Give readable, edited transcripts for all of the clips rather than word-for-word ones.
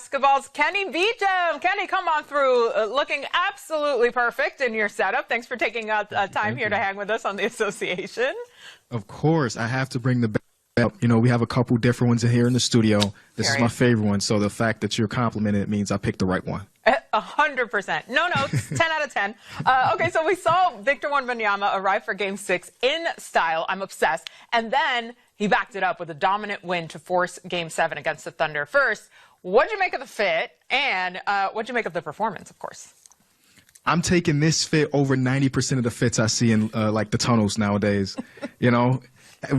basketball's Kenny beat him. Kenny, come on through, looking absolutely perfect in your setup. Thanks for taking time here to hang with us on the association. Of course, I have to bring the belt. You know, we have a couple different ones in here in the studio. This is my favorite one, so the fact that you're complimenting it means I picked the right one. 100%. No notes, 10 out of 10. Okay, so we saw Victor Wembanyama arrive for Game 6 in style. I'm obsessed. And then he backed it up with a dominant win to force Game 7 against the Thunder. First, what'd you make of the fit? And what'd you make of the performance, of course? I'm taking this fit over 90% of the fits I see in like the tunnels nowadays. You know,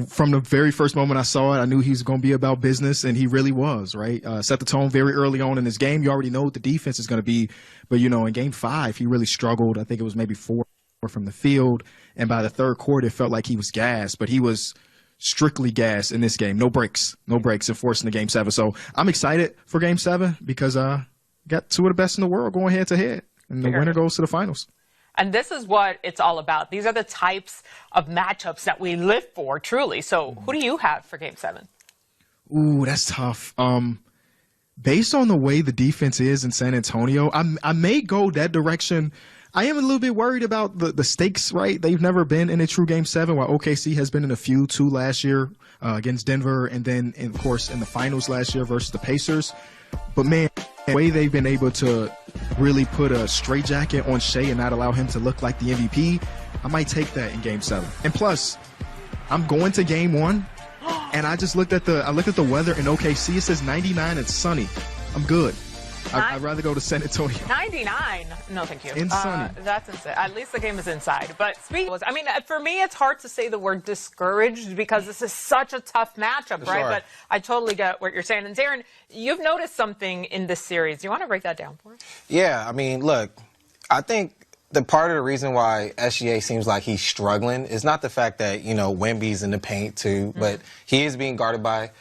from the very first moment I saw it, I knew he was going to be about business, and he really was, right? Set the tone very early on in this game. You already know what the defense is going to be. But, you know, in Game 5, he really struggled. I think it was maybe 4 from the field. And by the third quarter, it felt like he was gassed. But he was strictly gassed in this game. No breaks and forcing the Game 7. So I'm excited for Game 7 because got two of the best in the world going head-to-head. And the winner goes to the finals. And this is what it's all about. These are the types of matchups that we live for, truly. So who do you have for Game 7? Ooh, that's tough. Based on the way the defense is in San Antonio, I may go that direction. I am a little bit worried about the stakes, right? They've never been in a true Game 7, while OKC has been in a few, 2 last year against Denver, and then, of course, in the finals last year versus the Pacers. But, man, the way they've been able to really put a straitjacket on Shea and not allow him to look like the MVP, I might take that in Game 7. And plus, I'm going to Game 1, and I just looked at the weather in OKC. It says 99 and sunny. I'm good. I'd rather go to San Antonio. 99? No, thank you. In sunny. That's insane. At least the game is inside. But I mean, for me, it's hard to say the word discouraged because this is such a tough matchup, right? But I totally get what you're saying. And Darren, you've noticed something in this series. Do you want to break that down for us? Yeah, I mean, look, I think the part of the reason why SGA seems like he's struggling is not the fact that, you know, Wemby's in the paint too, but he is being guarded by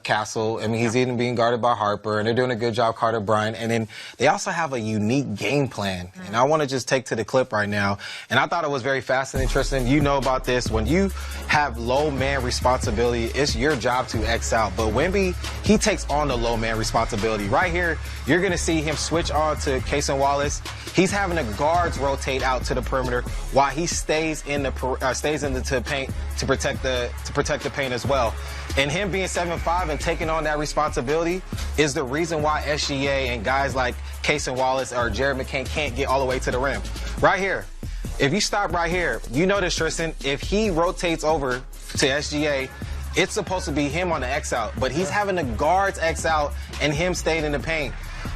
Castle. I mean, he's even being guarded by Harper, and they're doing a good job, Carter Bryant. And then they also have a unique game plan. And I want to just take to the clip right now. And I thought it was very fascinating, Tristan. You know about this. When you have low man responsibility, it's your job to X out. But Wemby, he takes on the low man responsibility. Right here, you're going to see him switch on to Cason Wallace. He's having the guards rotate out to the perimeter while he stays in the paint to protect the paint as well. And him being 7'5" and taking on that responsibility is the reason why SGA and guys like Cason Wallace or Jared McCain can't get all the way to the rim. Right here, if you stop right here, you notice, Tristan, if he rotates over to SGA, it's supposed to be him on the X out, but he's having the guards X out and him staying in the paint.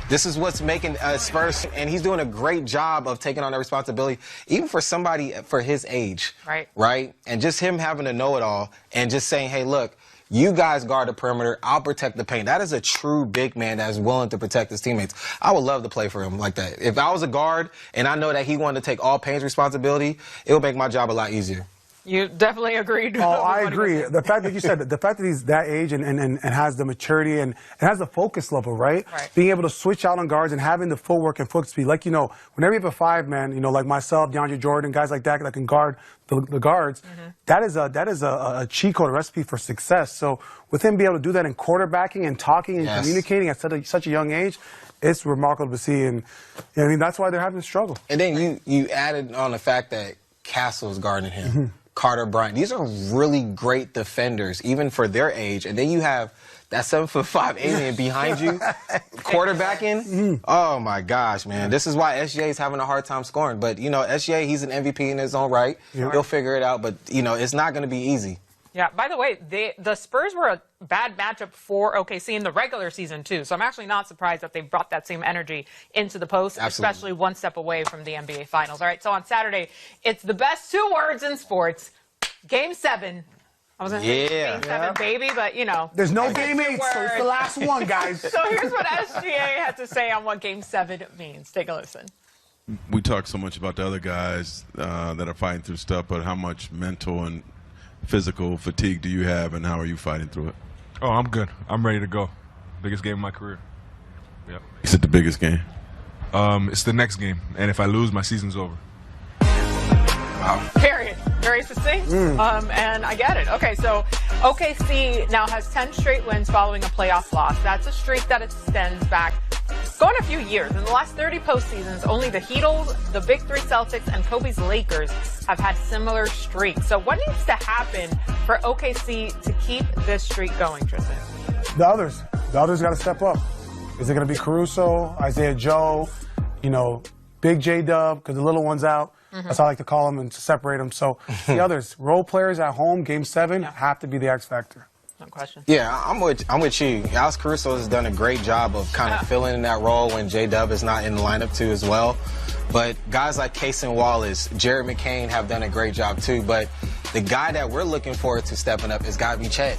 This is what's making Spurs, and he's doing a great job of taking on that responsibility, even for somebody for his age. Right? And just him having to know it all and just saying, hey, look, you guys guard the perimeter, I'll protect the paint. That is a true big man that's willing to protect his teammates. I would love to play for him like that. If I was a guard and I know that he wanted to take all paint's responsibility, it would make my job a lot easier. You definitely agreed. Oh, I agree. The fact that you said the fact that he's that age and has the maturity and has the focus level, right? Being able to switch out on guards and having the footwork and foot speed. Like, you know, whenever you have a 5-man, you know, like myself, DeAndre Jordan, guys like that can guard the guards, that is a cheat code, a recipe for success. So with him being able to do that in quarterbacking and talking and communicating at such a young age, it's remarkable to see. And I mean, that's why they're having to struggle. And then you added on the fact that Castle's guarding him. Carter Bryant. These are really great defenders, even for their age. And then you have that 7'5" alien behind you, quarterbacking. Oh, my gosh, man. This is why SGA is having a hard time scoring. But, you know, SGA, he's an MVP in his own right. He'll figure it out. But, you know, it's not going to be easy. Yeah, by the way, the Spurs were a bad matchup for OKC in the regular season, too. So I'm actually not surprised that they brought that same energy into the post, especially one step away from the NBA Finals. All right, so on Saturday, it's the best 2 words in sports, Game 7. I was going to say Game 7, baby, but, you know. There's no Game 8, so it's the last one, guys. So here's what SGA had to say on what Game 7 means. Take a listen. We talk so much about the other guys that are fighting through stuff, but how much mental and physical fatigue do you have, and how are you fighting through it? Oh, I'm good. I'm ready to go. Biggest game of my career. Yep. Is it the biggest game? It's the next game, and if I lose, my season's over. Wow. Period. Very succinct. And I get it. Okay, so OKC now has 10 straight wins following a playoff loss. That's a streak that extends back Going a few years, in the last 30 postseasons, only the Heatles, the Big Three Celtics, and Kobe's Lakers have had similar streaks. So what needs to happen for OKC to keep this streak going, Tristan? The others got to step up. Is it going to be Caruso, Isaiah Joe, Big J-Dub, because the little one's out. That's how I like to call them and to separate them. So the others, role players at home, Game 7, have to be the X factor. No question. Yeah, I'm with you. Alex Caruso has done a great job of kind of filling in that role when J-Dub is not in the lineup too as well. But guys like Casey Wallace, Jared McCain have done a great job too. But the guy that we're looking forward to stepping up is got to be Chet.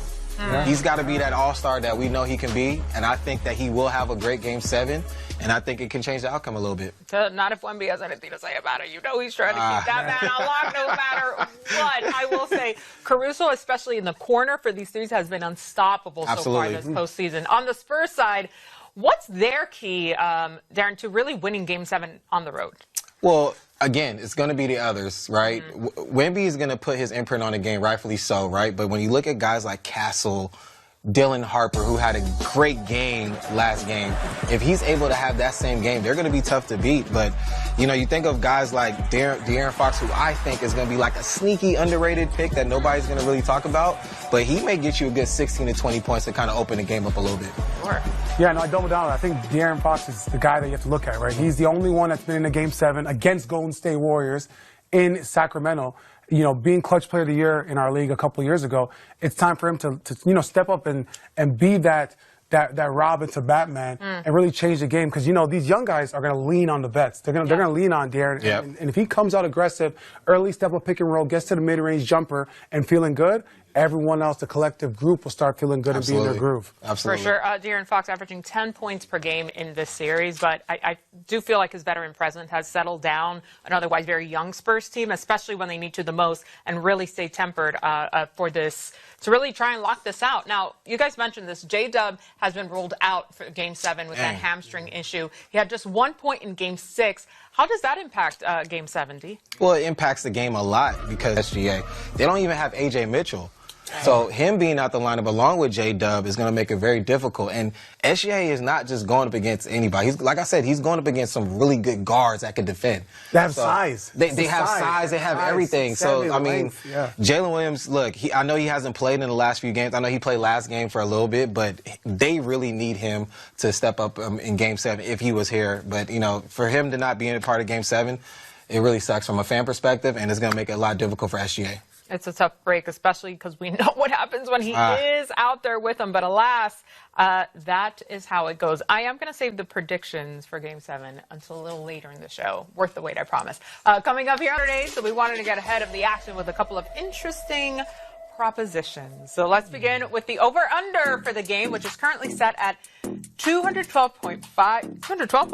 He's got to be that all-star that we know he can be, and I think that he will have a great Game 7, and I think it can change the outcome a little bit. Not if Wemby has anything to say about it. He's trying to keep that man on lock no matter what. I will say, Caruso, especially in the corner for these threes, has been unstoppable so far this postseason. On the Spurs side, what's their key, Darren, to really winning Game 7 on the road? Well, again, it's going to be the others, right? Wemby is going to put his imprint on the game, rightfully so, right? But when you look at guys like Castle, Dylan Harper, who had a great game last game, if he's able to have that same game, they're going to be tough to beat. But, you think of guys like De'Aaron Fox, who I think is going to be like a sneaky underrated pick that nobody's going to really talk about. But he may get you a good 16 to 20 points to kind of open the game up a little bit. Sure. Yeah, no, I double down. I think De'Aaron Fox is the guy that you have to look at, right? He's the only one that's been in a Game 7 against Golden State Warriors in Sacramento. Being clutch player of the year in our league a couple of years ago, it's time for him to step up and be that Robin to Batman and really change the game. Because, these young guys are going to lean on the vets. They're going to lean on De'Aaron. Yep. And if he comes out aggressive, early step up pick and roll, gets to the mid-range jumper and feeling good, everyone else, the collective group, will start feeling good and be in their groove. Absolutely. For sure. De'Aaron Fox averaging 10 points per game in this series, but I do feel like his veteran presence has settled down an otherwise very young Spurs team, especially when they need to the most, and really stay tempered for this, to really try and lock this out. Now, you guys mentioned this. J-Dub has been ruled out for Game 7 with that hamstring issue. He had just 1 point in Game 6. How does that impact Game 7, D? Well, it impacts the game a lot because SGA, they don't even have A.J. Mitchell. So him being out the lineup along with J-Dub is going to make it very difficult. And SGA is not just going up against anybody. Like I said, he's going up against some really good guards that can defend. They have size. They have size. They have everything. So, I mean, Jalen Williams, look, I know he hasn't played in the last few games. I know he played last game for a little bit, but they really need him to step up in Game 7 if he was here. But, for him to not be in a part of Game 7, it really sucks from a fan perspective, and it's going to make it a lot difficult for SGA. It's a tough break, especially because we know what happens when he is out there with them. But alas, that is how it goes. I am going to save the predictions for Game 7 until a little later in the show. Worth the wait, I promise. Coming up here on Saturday, so we wanted to get ahead of the action with a couple of interesting propositions. So let's begin with the over-under for the game, which is currently set at 212.5.